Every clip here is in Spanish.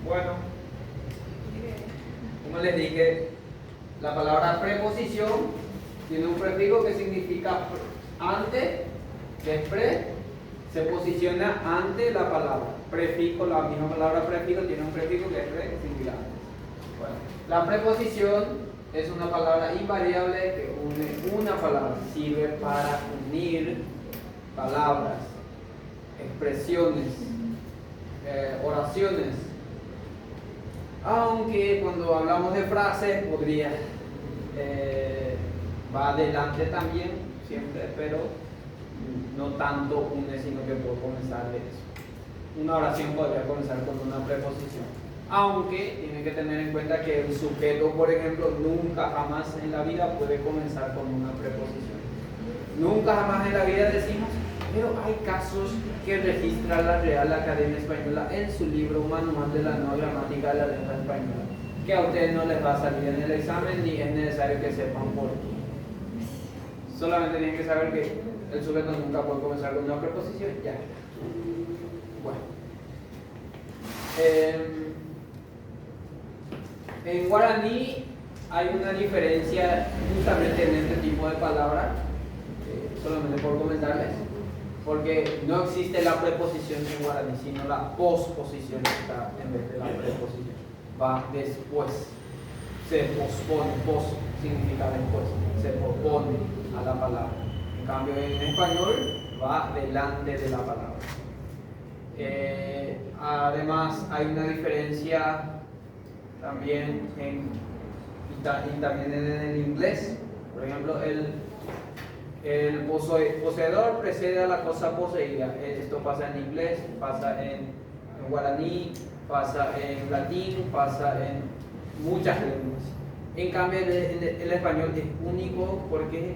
Bueno, como les dije, la palabra preposición tiene un prefijo que significa ante, que es pre, se posiciona ante la palabra. Prefijo, la misma palabra prefijo tiene un prefijo que es pre, que significa antes. Bueno, la preposición es una palabra invariable que une una palabra, sirve para unir palabras, expresiones, oraciones. Aunque cuando hablamos de frases podría va adelante también siempre, pero no tanto une, sino que puedo comenzar de eso. Una oración podría comenzar con una preposición, aunque tiene que tener en cuenta que el sujeto, por ejemplo, nunca jamás en la vida puede comenzar con una preposición. Nunca jamás en la vida decimos, pero hay casos que registra la Real Academia Española en su libro Manual de la Nueva Gramática de la Lengua Española, que a ustedes no les va a salir en el examen ni es necesario que sepan por qué. Solamente tienen que saber que el sujeto nunca puede comenzar con una preposición, ya está. Bueno. En guaraní hay una diferencia justamente en este tipo de palabras, solamente por comentarles, porque no existe la preposición en guaraní, sino la posposición está en vez de la preposición. Va después, se pospone, pos significa después, se pospone a la palabra. En cambio en español va delante de la palabra. Además hay una diferencia también también en el inglés. Por ejemplo, el poseedor precede a la cosa poseída. Esto pasa en inglés, pasa en guaraní, pasa en latín, pasa en muchas lenguas. En cambio, el español es único porque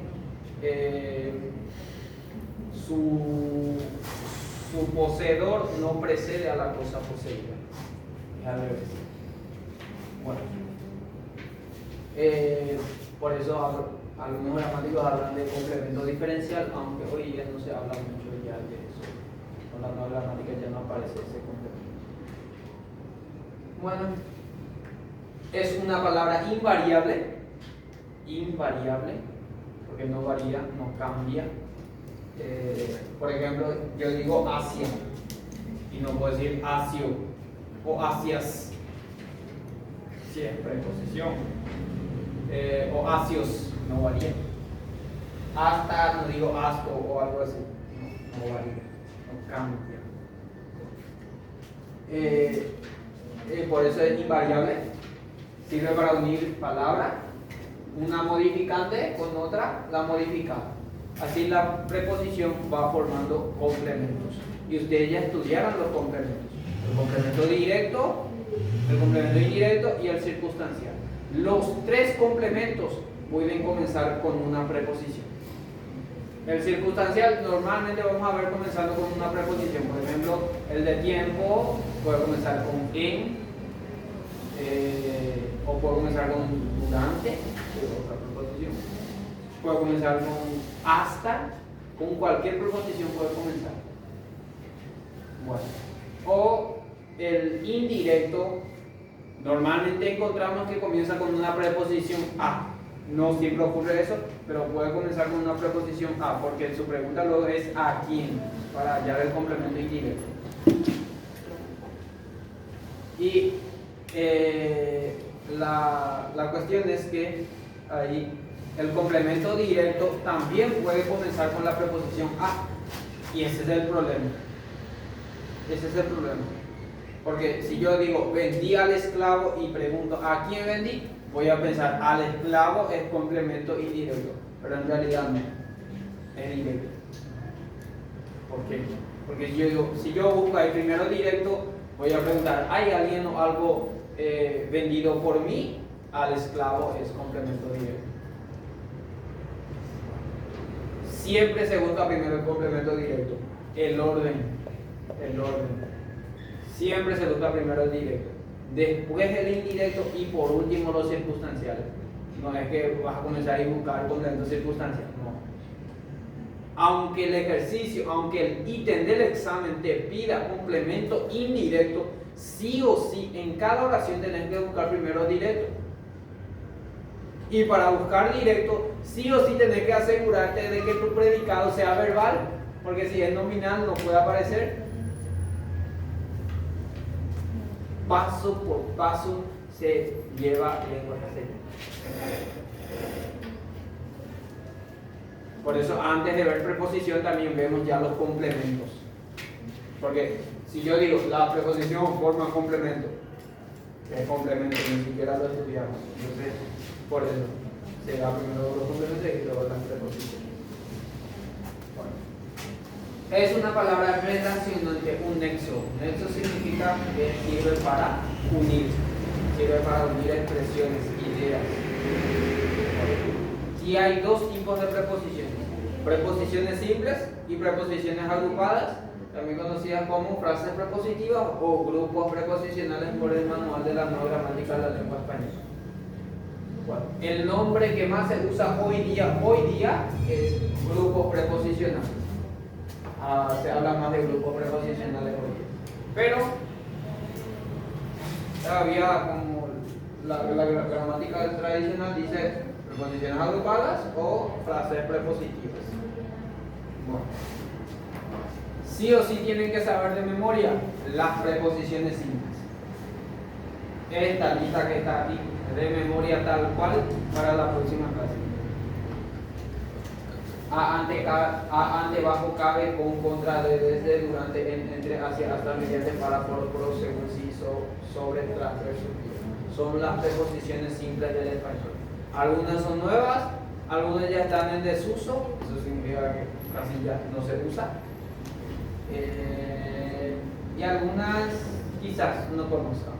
su poseedor no precede a la cosa poseída. Es al revés. Bueno, por eso algunos gramáticos hablan de complemento diferencial, aunque hoy ya no se habla mucho ya de eso. Con la nueva gramática ya no aparece ese complemento. Bueno, es una palabra invariable, porque no varía, no cambia. Por ejemplo, yo digo Asia y no puedo decir Asio o Asias, si es preposición, o Asios, no varía. Hasta, no digo asto o algo así, no varía, no cambia. Por eso es invariable, sirve para unir palabras, una modificante con otra, la modificada. Así la preposición va formando complementos. Y ustedes ya estudiaron los complementos. El complemento directo, el complemento indirecto y el circunstancial. Los tres complementos pueden comenzar con una preposición. El circunstancial normalmente vamos a ver comenzando con una preposición. Por ejemplo, el de tiempo puede comenzar con en, o puede comenzar con durante, que es otra preposición. Puede comenzar con hasta, con cualquier preposición puede comenzar. Bueno, o el indirecto, normalmente encontramos que comienza con una preposición a. No siempre ocurre eso, pero puede comenzar con una preposición a, porque su pregunta luego es a quién, para hallar el complemento indirecto. Y la cuestión es que ahí el complemento directo también puede comenzar con la preposición a, y ese es el problema. Ese es el problema. Porque si yo digo vendí al esclavo y pregunto ¿a quién vendí? Voy a pensar al esclavo es complemento indirecto, pero en realidad no, es directo. ¿Por qué? Porque yo digo, si yo busco ahí primero directo, voy a preguntar ¿hay alguien o algo vendido por mí? Al esclavo es complemento directo. Siempre se busca primero el complemento directo, el orden. Siempre se busca primero el directo, después el indirecto y por último los circunstanciales. No es que vas a comenzar a buscar complementos circunstanciales, no. aunque el ejercicio, aunque el ítem del examen te pida complemento indirecto, sí o sí, en cada oración tenés que buscar primero directo. Y para buscar directo, sí o sí tenés que asegurarte de que tu predicado sea verbal, porque si es nominal no puede aparecer. Paso por paso se lleva lengua de señas. Por eso antes de ver preposición también vemos ya los complementos. Porque si yo digo la preposición forma complemento, es complemento, ni siquiera lo estudiamos. Entonces, por eso se da primero los complementos y luego las preposiciones. Bueno. Es una palabra relacionante, un nexo. Nexo significa que sirve para unir. Sirve para unir expresiones, ideas. Y hay dos tipos de preposiciones. Preposiciones simples y preposiciones agrupadas, también conocidas como frases prepositivas o grupos preposicionales por el manual de la nueva gramática de la lengua española. Bueno, el nombre que más se usa hoy día es grupos preposicionales. Se habla más de grupos preposicionales hoy día. Pero todavía como la gramática tradicional dice preposiciones agrupadas o frases prepositivas. Bueno. Sí o sí tienen que saber de memoria las preposiciones simples. Esta lista que está aquí, de memoria tal cual para la próxima clase. Ante, bajo, cabe, con, contra, desde, durante, entre, hacia, hasta, mediante, para, por, según, sí, sobre, tras, versus. Son las preposiciones simples del español. Algunas son nuevas, algunas ya están en desuso, eso significa que casi ya no se usa. Y algunas quizás no conozcan.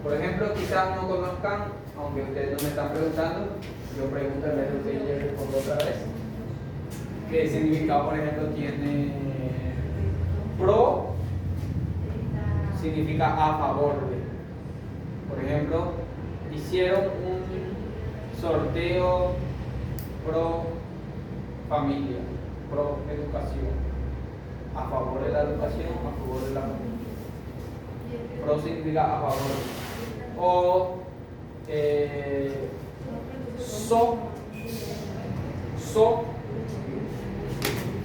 Por ejemplo, quizás no conozcan, aunque ustedes no me están preguntando, yo pregunto en vez de ustedes y les respondo otra vez. ¿Qué significado, por ejemplo, tiene pro? Significa a favor de. Por ejemplo, hicieron un sorteo pro familia, pro educación, a favor de la educación, a favor de la familia. Pro significa a favor. O so,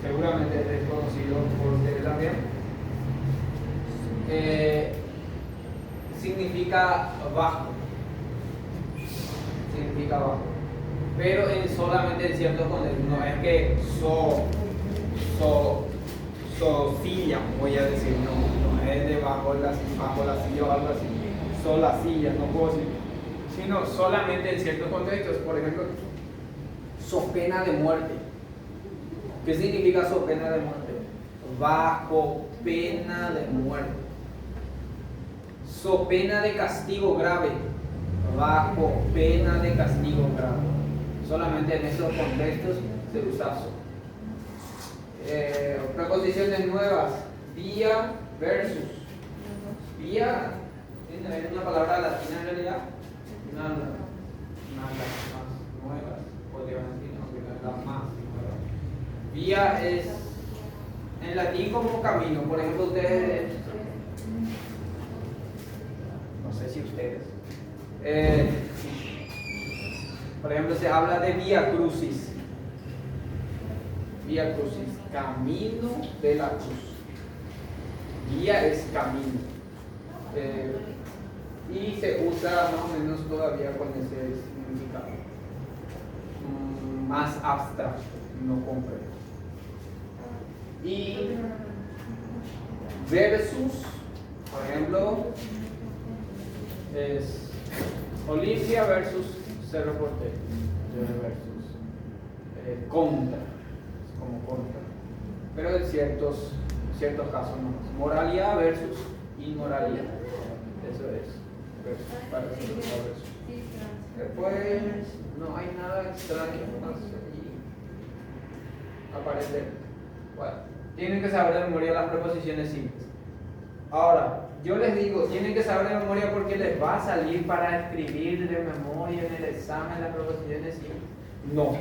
seguramente es conocido por ustedes también. Significa bajo. Significa bajo. Pero solamente en ciertos contextos. No es que silla, voy a decir, no es debajo bajo la silla o algo así. La silla, no puedo decir. Sino solamente en ciertos contextos. Por ejemplo, so pena de muerte. ¿Qué significa so pena de muerte? Bajo pena de muerte. So pena de castigo grave. Bajo pena de castigo grave. Solamente en esos contextos se usa so. Preposiciones nuevas. Vía versus. Vía es una palabra latina en realidad. Nada más nuevas. Podría decir, aunque no es la más nueva. Vía es en latín como camino. Por ejemplo, ustedes, no sé si ustedes, por ejemplo, se habla de vía crucis. Vía crucis, camino de la cruz. Vía es camino. Y se usa más o menos todavía con ese significado. Más abstracto, no concreto. Y versus, por ejemplo, es Olimpia versus Cerro Porteño. Versus contra, es como contra. Pero en ciertos casos no. Moralidad versus inmoralidad. Eso es. Versus, para versus. Después no hay nada extraño más aquí. Aparece. Bueno, tienen que saber de memoria las preposiciones simples. Ahora, yo les digo, tienen que saber de memoria porque les va a salir para escribir de memoria en el examen las preposiciones simples. No.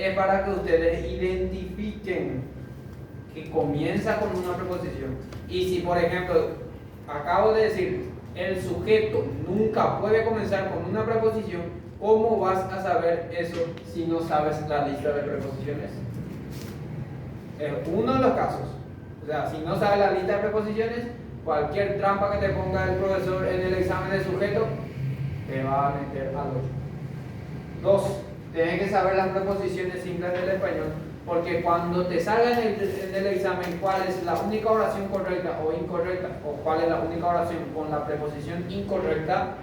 es para que ustedes identifiquen que comienza con una preposición. Y si, por ejemplo, acabo de decir, el sujeto nunca puede comenzar con una preposición, ¿cómo vas a saber eso si no sabes la lista de preposiciones? Es uno de los casos. O sea, si no sabes la lista de preposiciones, cualquier trampa que te ponga el profesor en el examen de sujeto, te va a meter al hoyo. 2. Tienes que saber las preposiciones simples del español, porque cuando te salga en el examen cuál es la única oración correcta o incorrecta, o cuál es la única oración con la preposición incorrecta,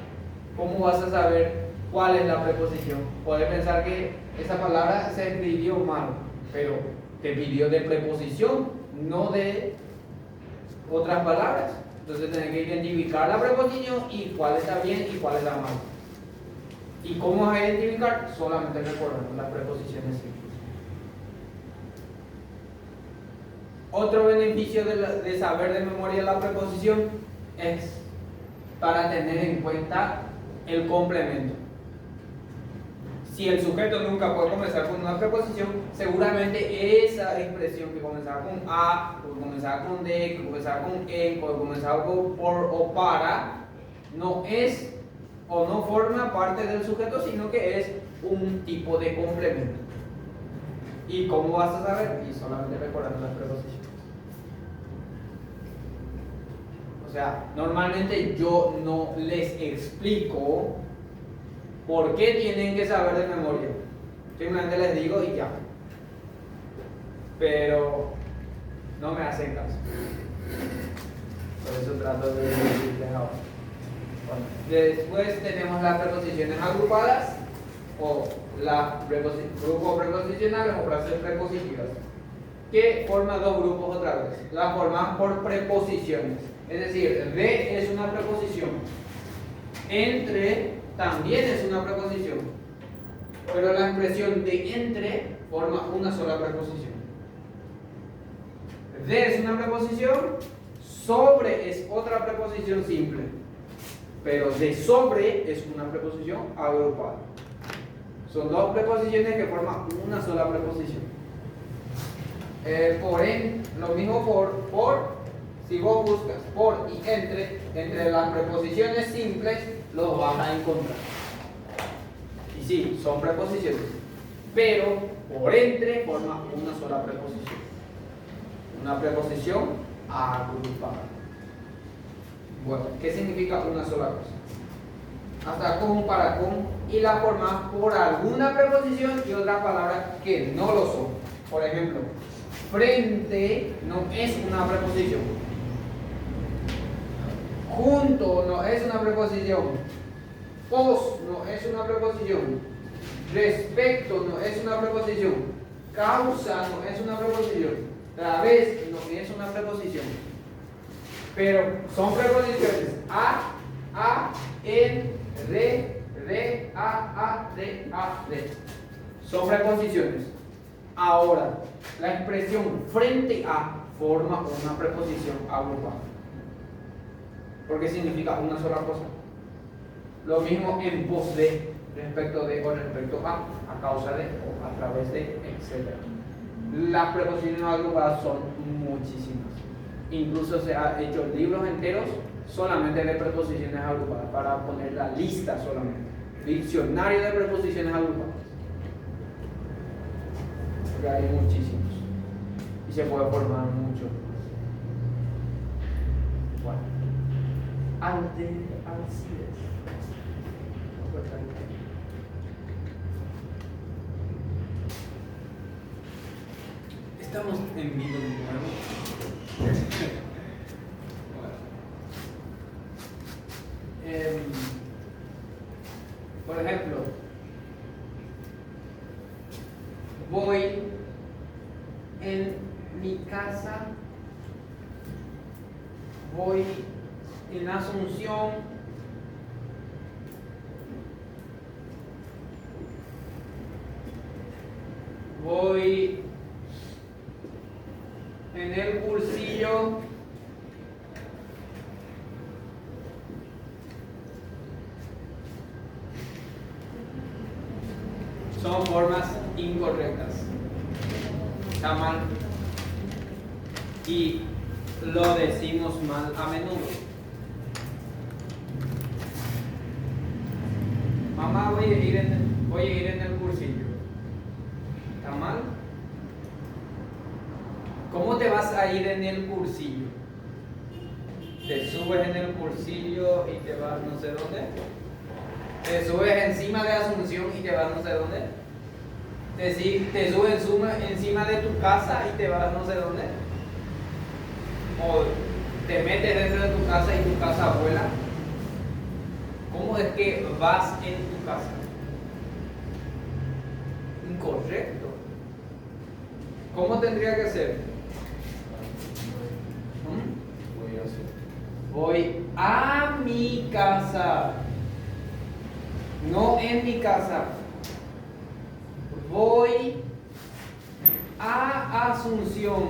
¿cómo vas a saber cuál es la preposición? Puedes pensar que esa palabra se escribió mal, pero te pidió de preposición, no de otras palabras. Entonces tienes que identificar la preposición y cuál está bien y cuál está mal. ¿Y cómo vas a identificar? Solamente recordando las preposiciones simples. Otro beneficio de saber de memoria la preposición es para tener en cuenta el complemento. Si el sujeto nunca puede comenzar con una preposición, seguramente esa expresión que comenzaba con a, que comenzaba con de, que comenzaba con en, que comenzaba con por o para, no es o no forma parte del sujeto, sino que es un tipo de complemento. ¿Y cómo vas a saber? Y solamente recordando las preposiciones. O sea, normalmente yo no les explico por qué tienen que saber de memoria. Simplemente les digo y ya. Pero no me hacen caso. Por eso trato de decirles ahora. Bueno, después tenemos las preposiciones agrupadas o grupos preposicionales o frases prepositivas, que forman dos grupos otra vez. Las forman por preposiciones. Es decir, de es una preposición. Entre también es una preposición. Pero la expresión de entre forma una sola preposición. De es una preposición. Sobre es otra preposición simple. Pero de sobre es una preposición agrupada. Son dos preposiciones que forman una sola preposición. Por en, lo mismo por. Si vos buscas por y entre las preposiciones simples, los vas a encontrar. Y sí, son preposiciones. Pero por entre forma una sola preposición. Una preposición agrupada. Bueno, ¿qué significa una sola cosa? Hasta con, para con, y la formas por alguna preposición y otra palabra que no lo son. Por ejemplo, frente no es una preposición. Junto no es una preposición. Pos no es una preposición. Respecto no es una preposición. Causa no es una preposición. Través no es una preposición. Pero son preposiciones a, en, de, a, de. Son preposiciones. Ahora, la expresión frente a forma una preposición agrupada. Porque significa una sola cosa. Lo mismo en pos de, respecto de o respecto a causa de o a través de, etc. Las preposiciones agrupadas son muchísimas. Incluso se han hecho libros enteros solamente de preposiciones agrupadas, para poner la lista solamente. Diccionario de preposiciones agrupadas. Porque hay muchísimos. Y se puede formar mucho. Bueno. Así es. Estamos en vivo de nuevo. Por ejemplo, voy en mi casa, voy en Asunción, voy en el cursillo, son formas incorrectas. está mal y lo decimos mal a menudo. Mamá, voy a ir en el cursillo. ¿Está mal? ¿Cómo te vas a ir en el cursillo? Te subes en el cursillo y te vas no sé dónde. Te subes encima de Asunción y te vas no sé dónde. Te subes encima de tu casa y te vas no sé dónde. O te metes dentro de tu casa y tu casa vuela. ¿Cómo es que vas en tu casa? Incorrecto. ¿Cómo tendría que ser? Voy a mi casa. No en mi casa. Voy a Asunción.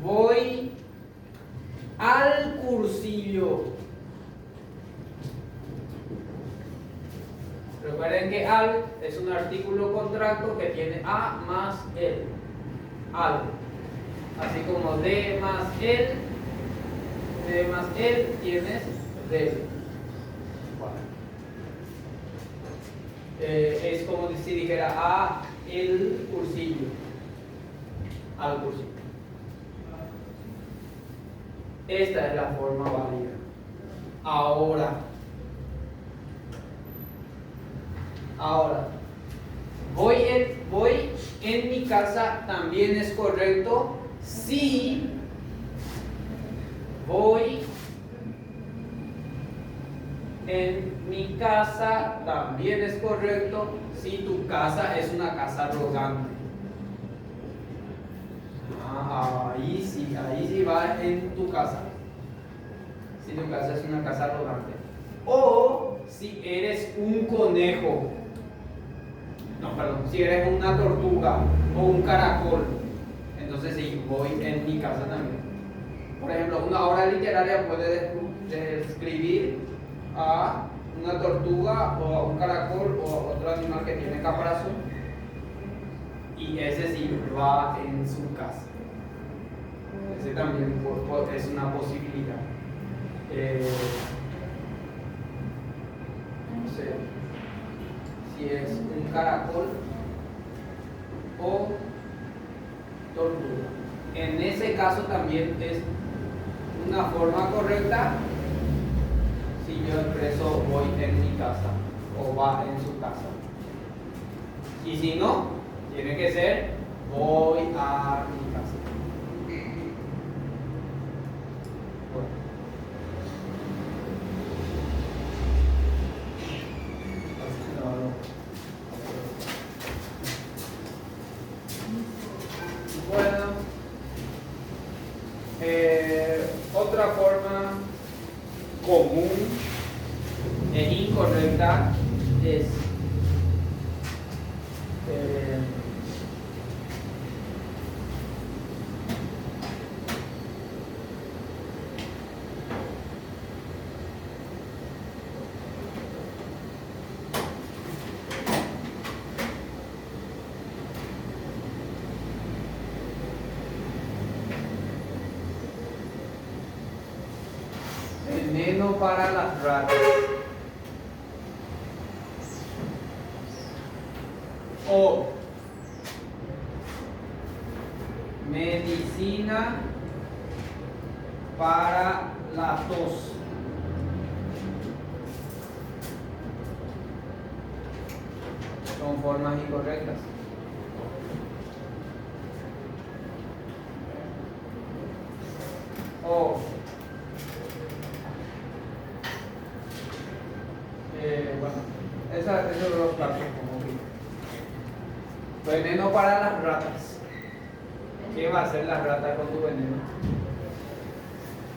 Voy al cursillo. Recuerden que al es un artículo contracto que tiene a más el. Al. Así como de más el tienes del. Es como si dijera a el cursillo. Al cursillo. Esta es la forma válida. Ahora, voy en mi casa también es correcto si voy en mi casa también es correcto si tu casa es una casa rodante. Ahí sí va en tu casa. Si tu casa es una casa rodante. O si eres un conejo. No, perdón. Si eres una tortuga o un caracol. Entonces sí, voy en mi casa también. Por ejemplo, una obra literaria puede describir a una tortuga o a un caracol o a otro animal que tiene caparazón. Y ese sí va en su casa. Ese también es una posibilidad. No sé si es un caracol o tortuga. En ese caso también es una forma correcta si yo expreso voy en mi casa o va en su casa. Y si no, tiene que ser voy a mi casa. Otra forma común e incorrecta es veneno para las ratas o medicina para la tos. Son formas incorrectas. O esos dos casos como que veneno para las ratas. ¿Qué va a hacer la rata con tu veneno?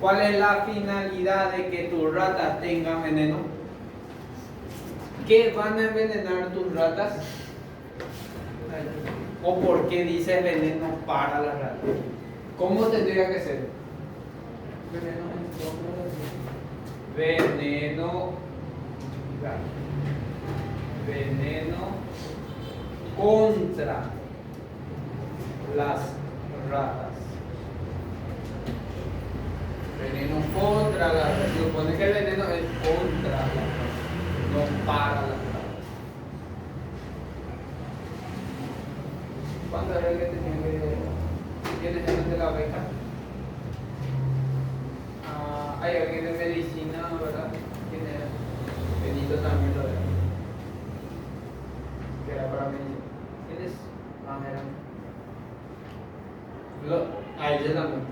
¿Cuál es la finalidad de que tus ratas tengan veneno? ¿Qué van a envenenar tus ratas? ¿O por qué dice veneno para las ratas? ¿Cómo tendría que ser? Veneno contra las ratas. Veneno contra las ratas. Se supone que el veneno es contra las ratas, no para las ratas. ¿Cuántas veces te tiene que tienes el de la beca? Hay alguien de medicina, ¿verdad? Tiene Benito también lo era. Que era para medicina. ¿Quién es? Era. Ellos también.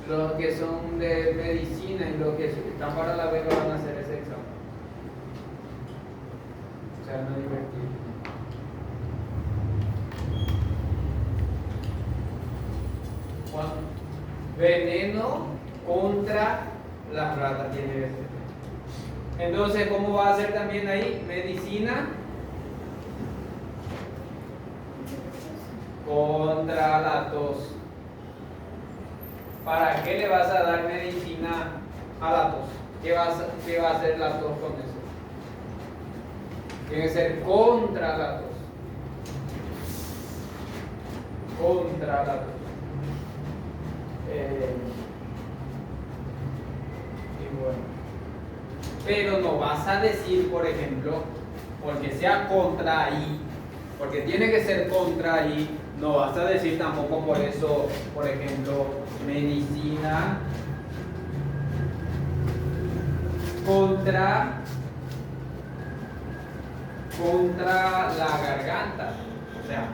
Los que son de medicina y los que están para la beca van a hacer ese examen. O sea, no divertido. Veneno contra las ratas tiene que ser. Entonces, ¿cómo va a ser también ahí? Medicina contra la tos. ¿Para qué le vas a dar medicina a la tos? ¿Qué va a hacer la tos con eso? Tiene que ser contra la tos. Contra la tos. Y bueno, pero no vas a decir, por ejemplo, porque sea contra ahí, porque tiene que ser contra ahí, no vas a decir tampoco por eso, por ejemplo, medicina contra la garganta. O sea,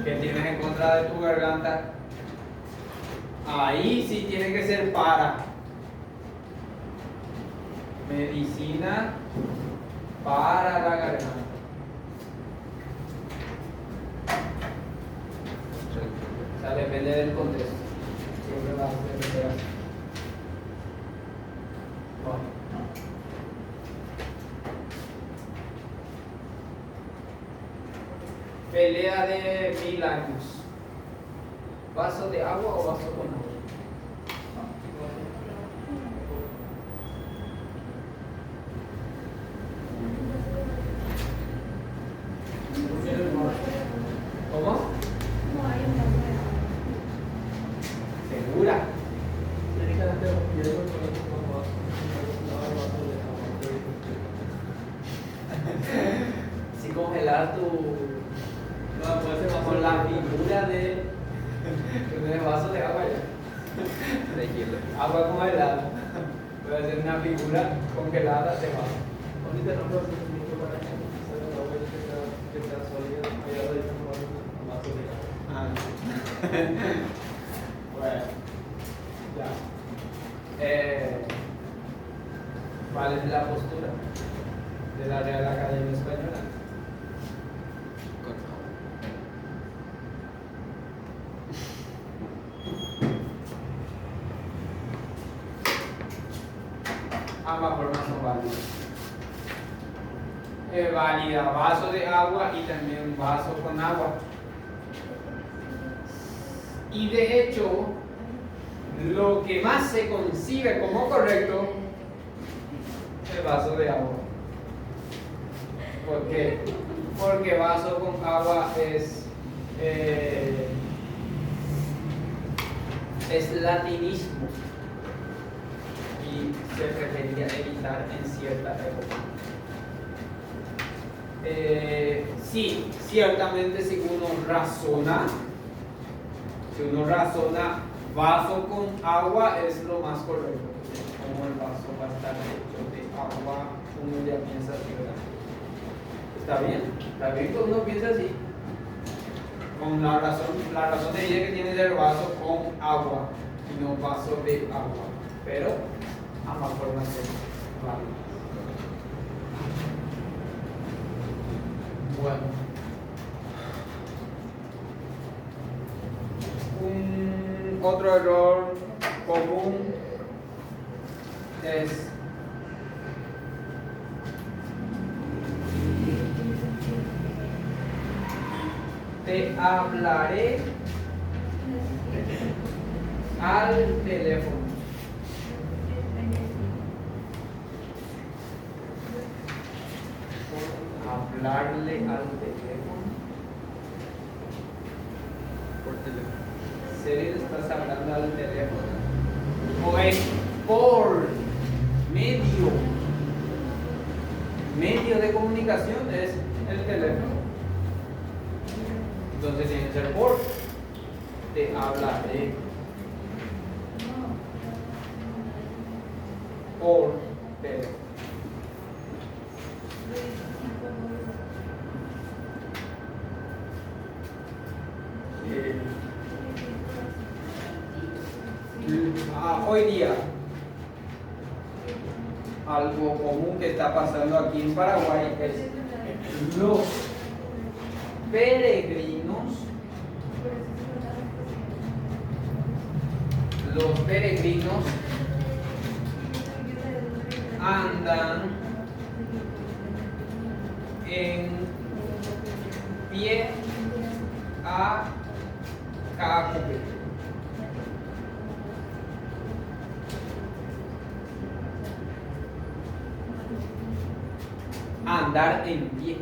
¿qué tienes en contra de tu garganta? Ahí sí tiene que ser para. Medicina para la garganta. O sea, depende del contexto. Siempre va a ser así. Bueno. Pelea de 1000 años. ¿Vaso de agua o vaso con agua? ¿Cómo? ¿Segura? Si congelar tu... No, puede ser con la figura de... el vaso de agua ya. De hielo. Agua congelada. Puede ser una figura congelada de vaso. Ahorita no puedo hacer mucho para que el agua que está sólida, allá lo dicen más sólida. Bueno, ya. ¿Cuál es la postura de la Real Academia Española? Ambas formas son válidas. Válida vaso de agua y también vaso con agua. Y de hecho, lo que más se concibe como correcto es el vaso de agua. ¿Por qué? Porque vaso con agua es latinismo y se prefería evitar en cierta época. Sí, ciertamente si uno razona, vaso con agua es lo más correcto. Como el vaso va a estar hecho de agua, uno ya piensa así, ¿verdad? Está bien que uno piensa así. Con la razón de ella que tiene el vaso con agua y no vaso de agua. Pero ambas formas son válidas. Bueno, otro error común es te hablaré al teléfono. Hablarle al teléfono. teléfono. ¿Serio estás hablando al teléfono? O es por medio de comunicación es el teléfono. Entonces tiene que ser por. Te hablaré por teléfono. Hoy día, algo común que está pasando aquí en Paraguay es los peregrinos andan en pie a Cacupé. Andar en pie.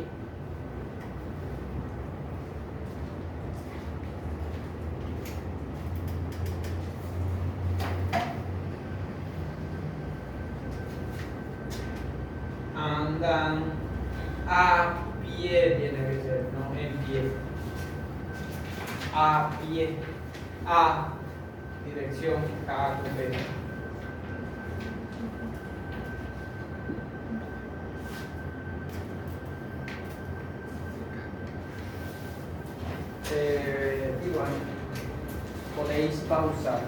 Andan a pie, tiene que ser, no en pie. A pie. A dirección Cacupé. Igual podéis pausar.